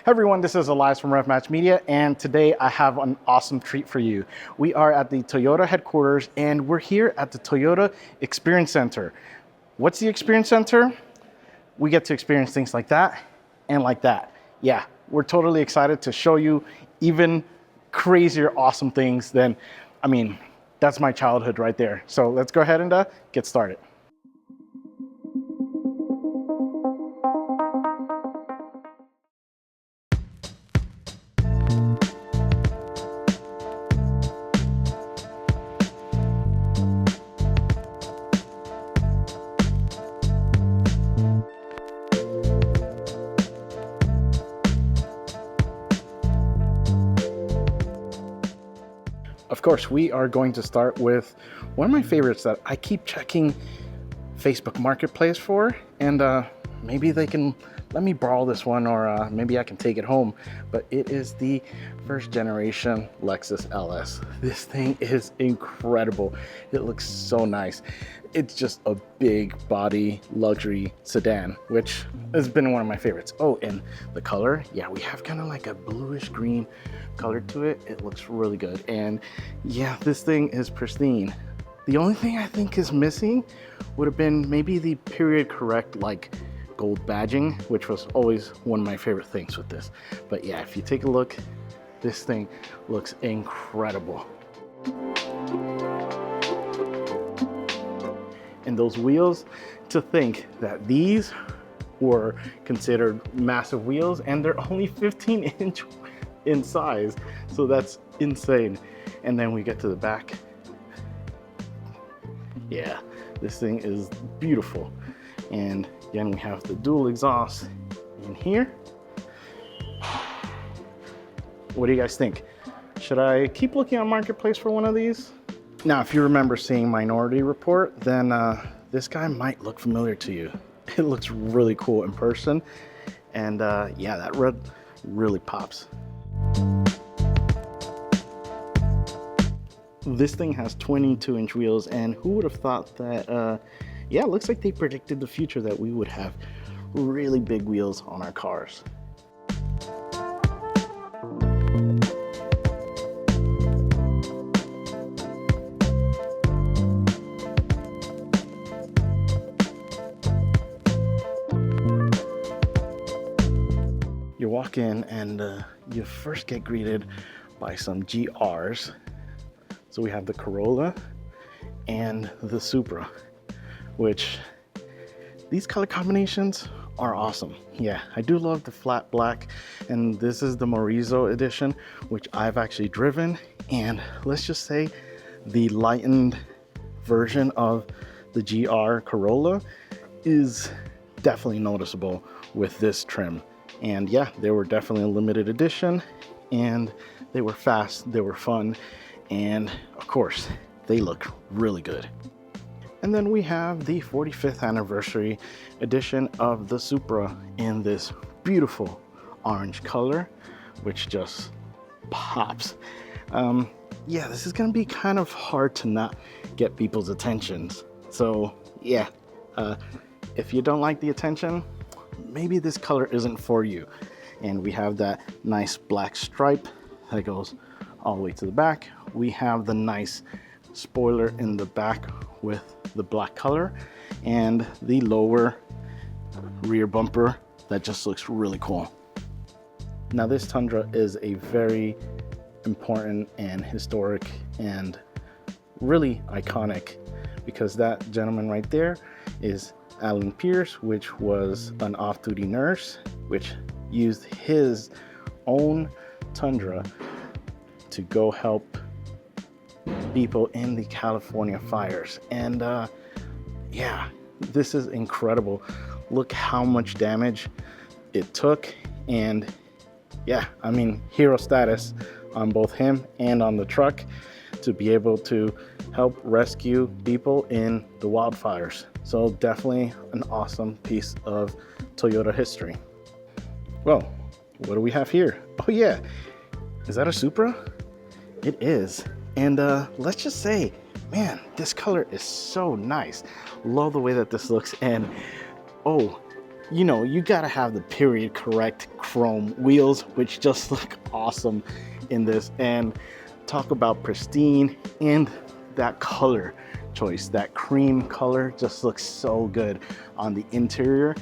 Everyone, this is Elias from Rev Match Media, and today I have an awesome treat for you. We are at the Toyota headquarters, and we're here at the Toyota Experience Center. What's the Experience Center? We get to experience things like that and like that. Yeah, we're totally excited to show you even crazier, awesome things than, that's my childhood right there. So let's go ahead and get started. Of course, we are going to start with one of my favorites that I keep checking Facebook Marketplace for, and maybe they can let me borrow this one, or maybe I can take it home. But it is the first generation Lexus LS. This thing is incredible. It looks so nice. It's just a big body luxury sedan, which has been one of my favorites. Oh, and the color, yeah, we have kind of like a bluish green color to it. It looks really good. And yeah, this thing is pristine. The only thing I think is missing would have been maybe the period correct like gold badging, which was always one of my favorite things with this. But yeah, if you take a look, this thing looks incredible. And those wheels, to think that these were considered massive wheels and they're only 15-inch in size, so that's insane. And then we get to the back. Yeah, this thing is beautiful. And again, we have the dual exhaust in here. What do you guys think? Should I keep looking on Marketplace for one of these? Now, if you remember seeing Minority Report, then this guy might look familiar to you. It looks really cool in person. And yeah, that red really pops. This thing has 22-inch wheels, and who would have thought that, yeah, it looks like they predicted the future that we would have really big wheels on our cars. You walk in and you first get greeted by some GRs. So we have the Corolla and the Supra, which these color combinations are awesome. Yeah, I do love the flat black, and this is the Morizo edition, which I've actually driven. And let's just say the lightened version of the GR Corolla is definitely noticeable with this trim. And yeah, they were definitely a limited edition, and they were fast, they were fun, and of course, they look really good. And then we have the 45th anniversary edition of the Supra in this beautiful orange color, which just pops. Yeah, this is gonna be kind of hard to not get people's attentions. So yeah, if you don't like the attention, maybe this color isn't for you. And we have that nice black stripe that goes all the way to the back. We have the nice spoiler in the back with the black color, and the lower rear bumper that just looks really cool. Now, this Tundra is a very important and historic and really iconic, because that gentleman right there is Alan Pierce, which was an off-duty nurse, which used his own Tundra to go help people in the California fires. And yeah, this is incredible. Look how much damage it took. And yeah, hero status on both him and on the truck to be able to help rescue people in the wildfires. So definitely an awesome piece of Toyota history. Well, what do we have here? Oh yeah, is that a Supra? It is. And let's just say, man, this color is so nice. Love the way that this looks. And oh, you know, you gotta have the period correct chrome wheels, which just look awesome in this. And talk about pristine, and that color choice, that cream color just looks so good on the interior.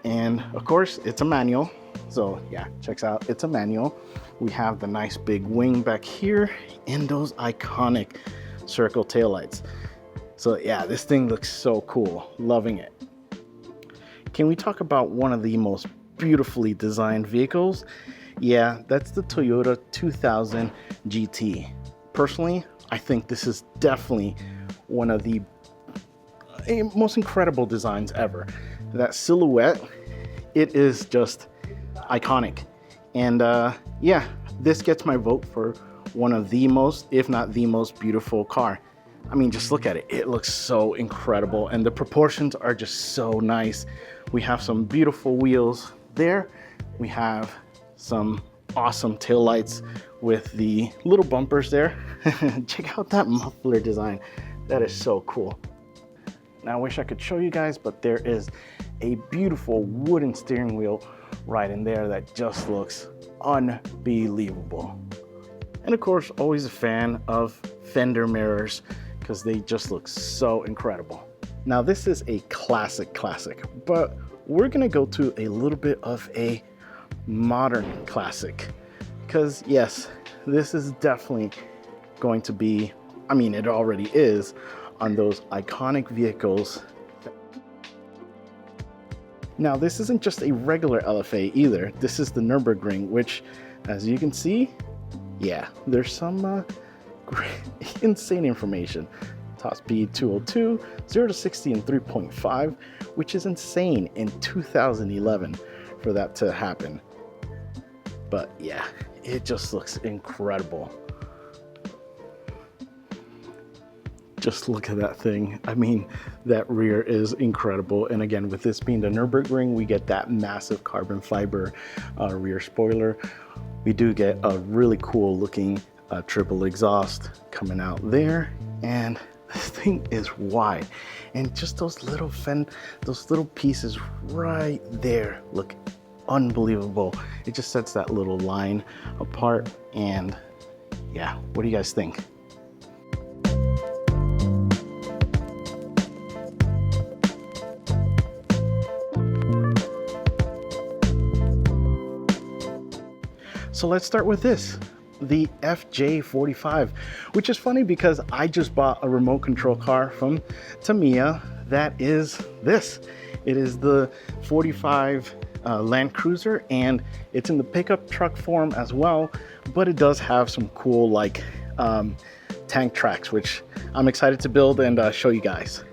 And of course it's a manual, so yeah, checks out, it's a manual. We have the nice big wing back here and those iconic circle taillights. So yeah, this thing looks so cool, loving it. Can we talk about one of the most beautifully designed vehicles? Yeah, that's the Toyota 2000 GT. Personally, I think this is definitely one of the most incredible designs ever. That silhouette, it is just iconic. And yeah, this gets my vote for one of the most, if not the most beautiful car. I mean, just look at it. It looks so incredible and the proportions are just so nice. We have some beautiful wheels there. We have some awesome taillights with the little bumpers there. Check out that muffler design. That is so cool. Now I wish I could show you guys, but there is a beautiful wooden steering wheel right in there that just looks unbelievable. And of course, always a fan of fender mirrors because they just look so incredible. Now this is a classic, but we're gonna go to a little bit of a modern classic because yes, this is definitely going to be, I mean, it already is on those iconic vehicles. Now this isn't just a regular LFA either. This is the Nürburgring, which as you can see, yeah, there's some insane information. Top speed 202, 0 to 60 in 3.5, which is insane in 2011 for that to happen. But yeah, it just looks incredible. Just look at that thing. I mean, that rear is incredible. And again, with this being the Nürburgring, we get that massive carbon fiber rear spoiler. We do get a really cool looking triple exhaust coming out there. And this thing is wide. And just those little pieces right there look unbelievable. It just sets that little line apart. And yeah, what do you guys think? So let's start with this, the FJ45, which is funny because I just bought a remote control car from Tamiya that is this. It is the 45 Land Cruiser, and it's in the pickup truck form as well, but it does have some cool like tank tracks, which I'm excited to build and show you guys.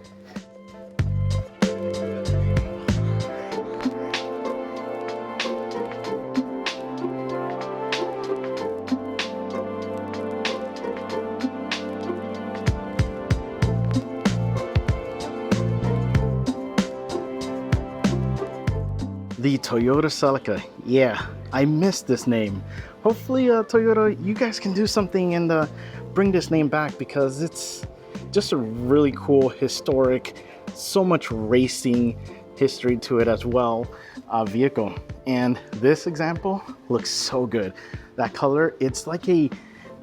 The Toyota Celica. Yeah, I missed this name. Hopefully, Toyota, you guys can do something and bring this name back because it's just a really cool, historic, so much racing history to it as well, vehicle. And this example looks so good. That color, it's like a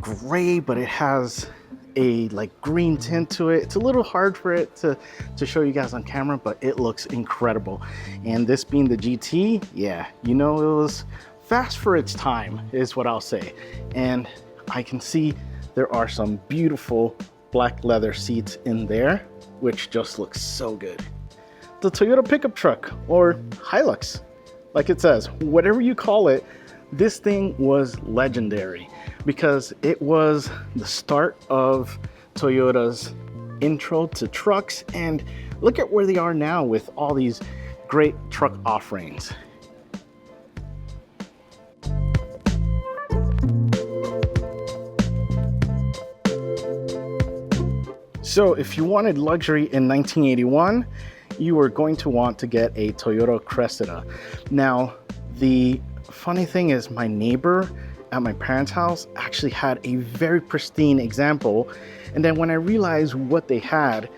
gray, but it has a like green tint to it. It's a little hard for it to show you guys on camera, but it looks incredible. And this being the GT, yeah, you know, it was fast for its time is what I'll say. And I can see there are some beautiful black leather seats in there, which just looks so good. The Toyota pickup truck, or Hilux, like it says, whatever you call it, this thing was legendary because it was the start of Toyota's intro to trucks, and look at where they are now with all these great truck offerings. So if you wanted luxury in 1981, you were going to want to get a Toyota Cressida. Now, the funny thing is my neighbor at my parents' house actually had a very pristine example. And then when I realized what they had,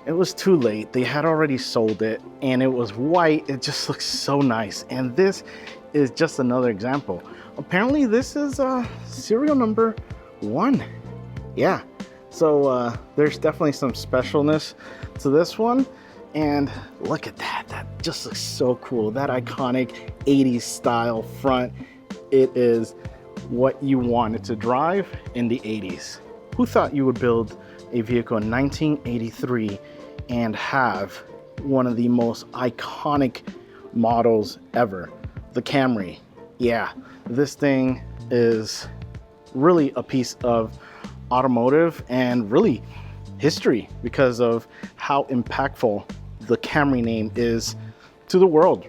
It was too late. They had already sold it and it was white. It just looks so nice. And this is just another example. Apparently this is serial number 1. Yeah, so there's definitely some specialness to this one. And look at that, that just looks so cool. That iconic 80s style front. It is what you wanted to drive in the 80s. Who thought you would build a vehicle in 1983 and have one of the most iconic models ever, the Camry? Yeah, this thing is really a piece of automotive and really history because of how impactful the Camry name is to the world.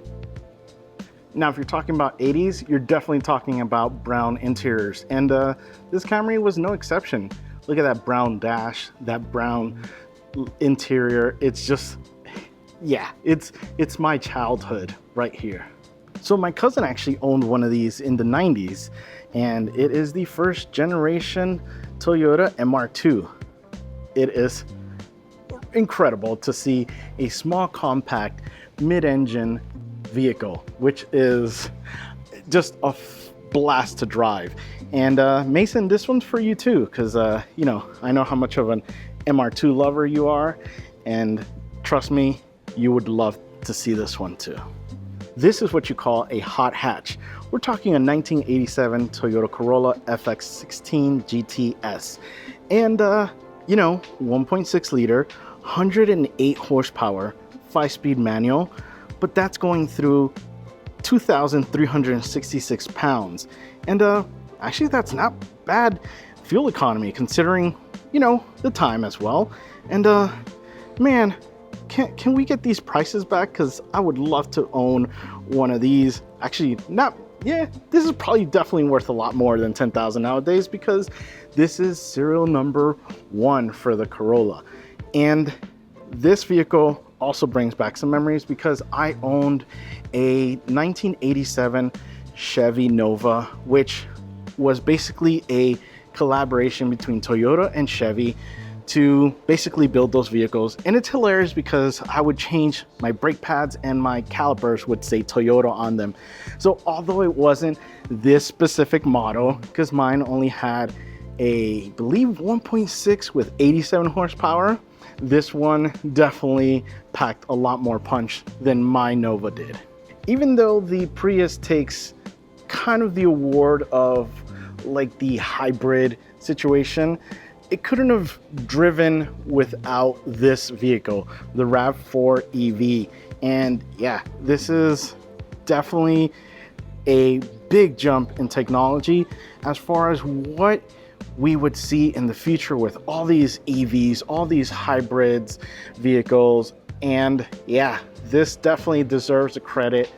Now, if you're talking about 80s, you're definitely talking about brown interiors, and this Camry was no exception. Look at that brown dash, that brown interior. It's just, yeah, it's my childhood right here. So my cousin actually owned one of these in the 90s, and it is the first generation Toyota MR2. It is incredible to see a small, compact, mid-engine vehicle, which is just a blast to drive. And Mason, this one's for you too, because you know, I know how much of an MR2 lover you are, and trust me, you would love to see this one too. This is what you call a hot hatch. We're talking a 1987 Toyota Corolla FX16 GTS. And you know, 1.6 liter, 108 horsepower, 5-speed manual, but that's going through 2,366 pounds. And actually that's not bad fuel economy considering, you know, the time as well. And man, can we get these prices back? Because I would love to own one of these. Actually, this is probably definitely worth a lot more than 10,000 nowadays, because this is serial number 1 for the Corolla. And this vehicle also brings back some memories because I owned a 1987 Chevy Nova, which was basically a collaboration between Toyota and Chevy to basically build those vehicles. And it's hilarious because I would change my brake pads and my calipers would say Toyota on them. So although it wasn't this specific model, because mine only had a, I believe, 1.6 with 87 horsepower, this one definitely packed a lot more punch than my Nova did. Even though the Prius takes kind of the award of like the hybrid situation, it couldn't have driven without this vehicle, the RAV4 EV. And yeah, this is definitely a big jump in technology as far as what we would see in the future with all these EVs, all these hybrids vehicles. And yeah, this definitely deserves a credit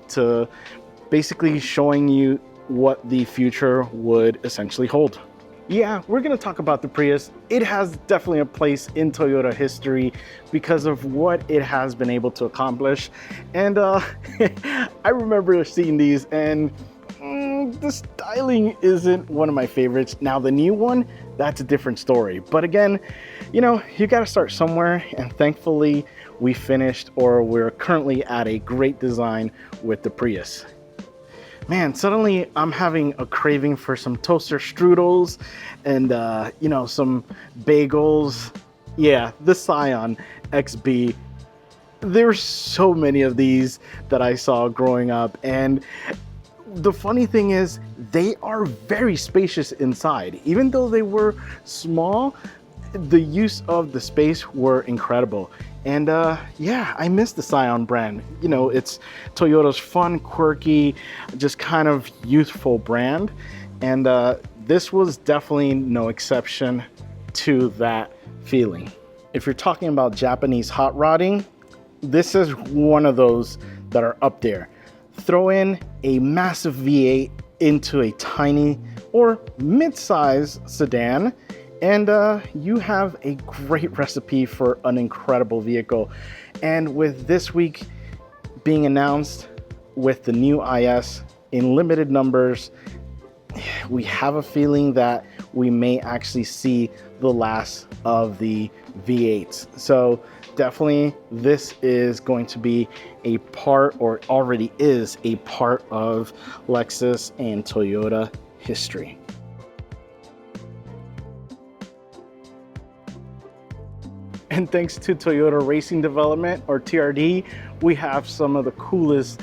to basically showing you what the future would essentially hold. Yeah, we're gonna talk about the Prius. It has definitely a place in Toyota history because of what it has been able to accomplish. And I remember seeing these, and the styling isn't one of my favorites. Now the new one, that's a different story. But again, you know, you gotta start somewhere, and thankfully we finished, or we're currently at a great design with the Prius. Man, suddenly I'm having a craving for some toaster strudels and, you know, some bagels. Yeah, the Scion XB. There's so many of these that I saw growing up. And the funny thing is, they are very spacious inside. Even though they were small, the use of the space were incredible. And yeah, I miss the Scion brand. You know, it's Toyota's fun, quirky, just kind of youthful brand. And this was definitely no exception to that feeling. If you're talking about Japanese hot rodding, this is one of those that are up there. Throw in a massive V8 into a tiny or mid-size sedan, and you have a great recipe for an incredible vehicle. And with this week being announced with the new IS in limited numbers, we have a feeling that we may actually see the last of the V8s. So definitely this is going to be a part, or already is a part, of Lexus and Toyota history. And thanks to Toyota Racing Development, or TRD, we have some of the coolest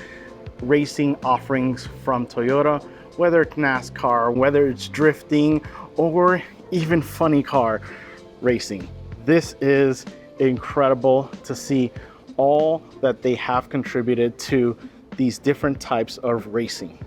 racing offerings from Toyota, whether it's NASCAR, whether it's drifting, or even funny car racing. This is incredible to see all that they have contributed to these different types of racing.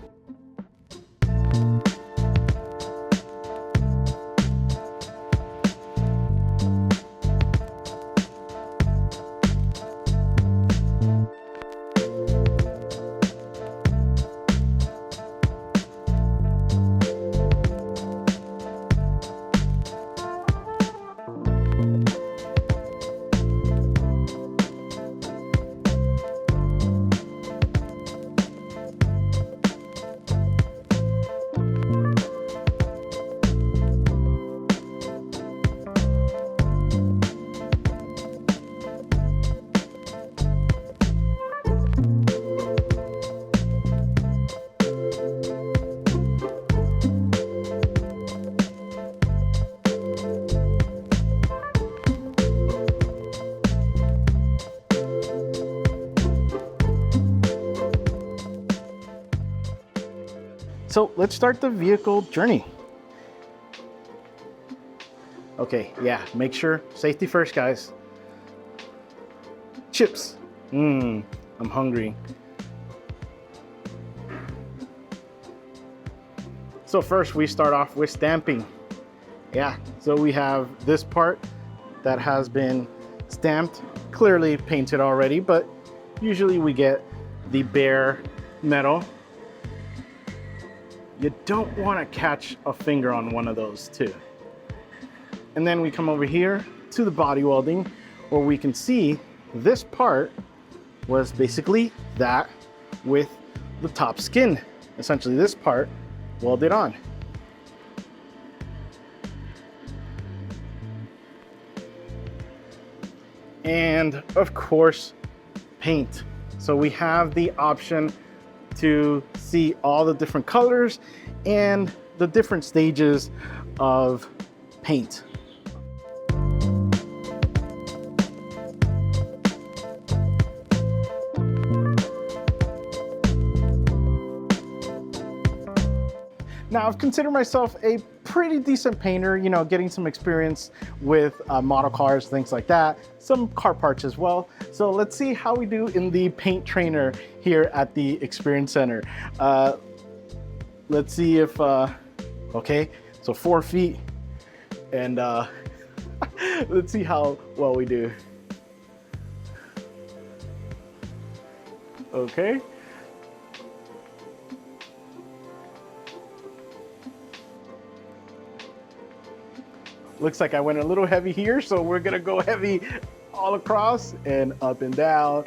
So let's start the vehicle journey. Okay, yeah, make sure, safety first, guys. Chips. I'm hungry. So first we start off with stamping. Yeah, so we have this part that has been stamped, clearly painted already, but usually we get the bare metal. You don't want to catch a finger on one of those too. And then we come over here to the body welding, where we can see this part was basically that with the top skin. Essentially this part welded on. And of course, paint. So we have the option to see all the different colors and the different stages of paint. Now, I've considered myself a pretty decent painter, you know, getting some experience with model cars, things like that, some car parts as well. So let's see how we do in the paint trainer here at the Experience Center. Let's see if, okay, so 4 feet, and let's see how well we do. Okay. Looks like I went a little heavy here, so we're gonna go heavy all across and up and down.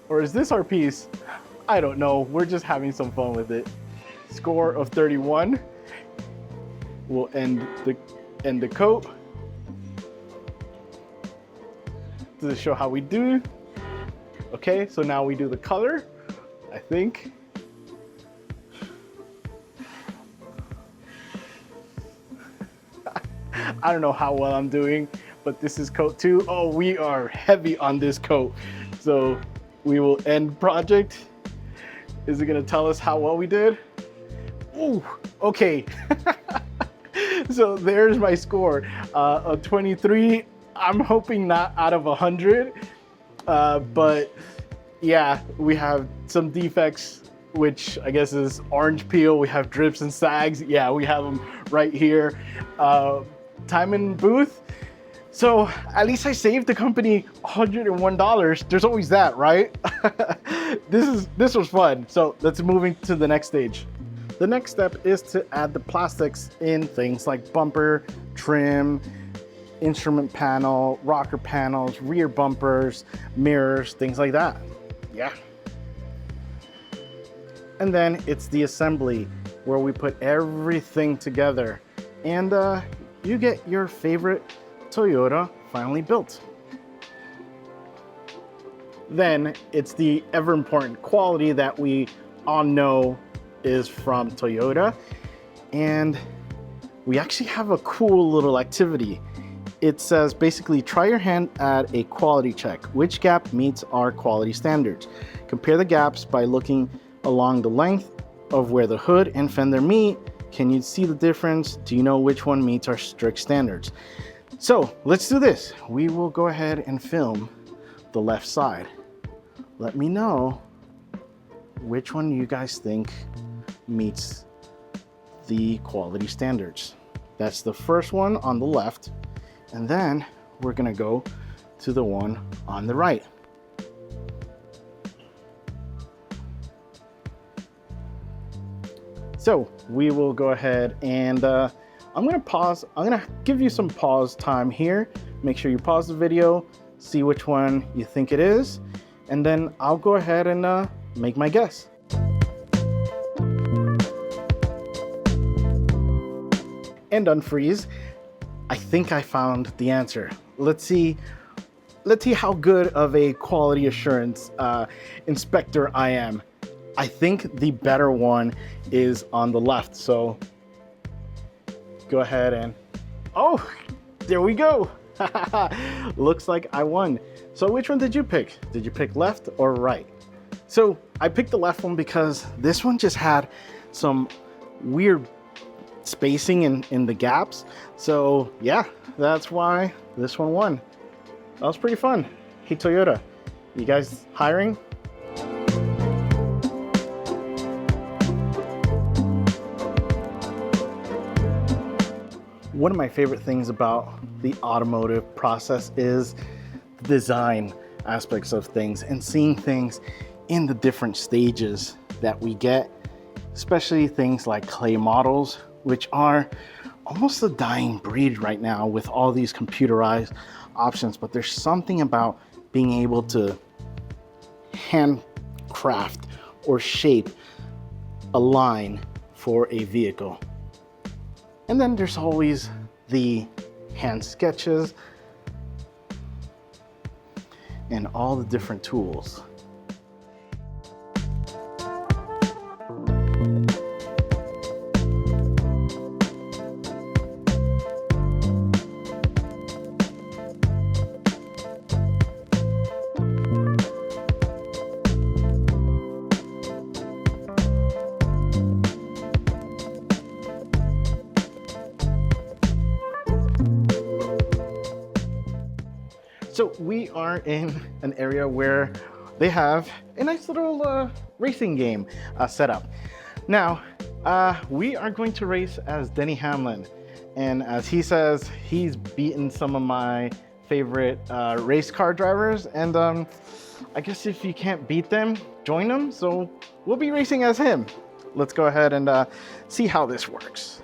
Or is this our piece? I don't know. We're just having some fun with it. Score of 31. We'll end the coat to show how we do. Okay, so now we do the color, I think. I don't know how well I'm doing, but this is coat 2. Oh, we are heavy on this coat. So we will end project. Is it gonna tell us how well we did? Ooh, okay. So there's my score, of 23. I'm hoping not out of 100, but yeah, we have some defects, which I guess is orange peel. We have drips and sags. Yeah, we have them right here. Time in booth. So at least I saved the company $101. There's always that, right? This was fun. So let's move into the next stage. The next step is to add the plastics in things like bumper, trim, instrument panel, rocker panels, rear bumpers, mirrors, things like that. Yeah. And then it's the assembly, where we put everything together, and you get your favorite Toyota finally built. Then it's the ever important quality that we all know is from Toyota. And we actually have a cool little activity. It says basically try your hand at a quality check. Which gap meets our quality standards? Compare the gaps by looking along the length of where the hood and fender meet. Can you see the difference? Do you know which one meets our strict standards? So let's do this. We will go ahead and film the left side. Let me know which one you guys think meets the quality standards. That's the first one on the left. And then we're gonna go to the one on the right. So we will go ahead and I'm gonna pause. I'm gonna give you some pause time here. Make sure you pause the video, see which one you think it is, and then I'll go ahead and make my guess. And unfreeze. I think I found the answer. Let's see how good of a quality assurance inspector I am. I think the better one is on the left. So go ahead and, oh, there we go. Looks like I won. So which one did you pick? Did you pick left or right? So I picked the left one because this one just had some weird spacing in the gaps. So yeah, that's why this one won. That was pretty fun. Hey Toyota, you guys hiring? One of my favorite things about the automotive process is the design aspects of things and seeing things in the different stages that we get, especially things like clay models, which are almost a dying breed right now with all these computerized options. But there's something about being able to handcraft or shape a line for a vehicle. And then there's always the hand sketches and all the different tools. So we are in an area where they have a nice little racing game set up. Now, we are going to race as Denny Hamlin. And as he says, he's beaten some of my favorite race car drivers. And I guess if you can't beat them, join them. So we'll be racing as him. Let's go ahead and see how this works.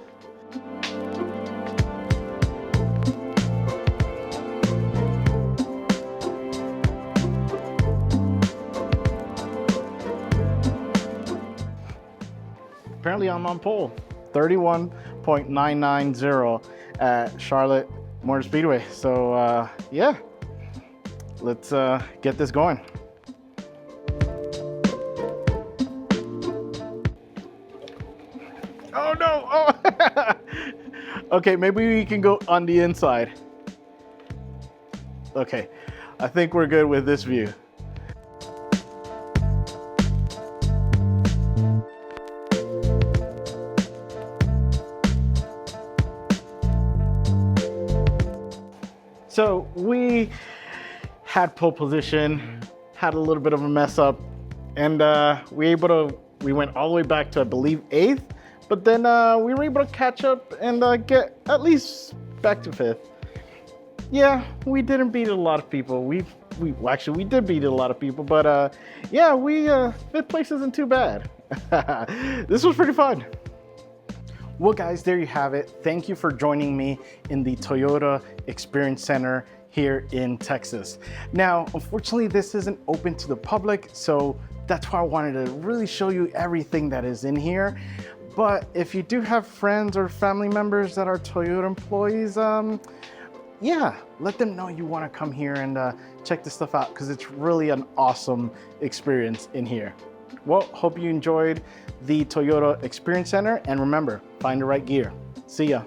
Apparently I'm on pole, 31.990 at Charlotte Motor Speedway. So yeah, let's get this going. Oh no, oh. Okay, maybe we can go on the inside. Okay, I think we're good with this view. So we had pole position, had a little bit of a mess up, and we went all the way back to, I believe, 8th, but then we were able to catch up and get at least back to 5th. Yeah, we didn't beat a lot of people. We did beat a lot of people, but yeah, 5th place isn't too bad. This was pretty fun. Well guys, there you have it. Thank you for joining me in the Toyota Experience Center here in Texas. Now, unfortunately, this isn't open to the public, so that's why I wanted to really show you everything that is in here. But if you do have friends or family members that are Toyota employees, yeah, let them know you want to come here and check this stuff out, because it's really an awesome experience in here. Well, hope you enjoyed the Toyota Experience Center, and remember, find the right gear. See ya.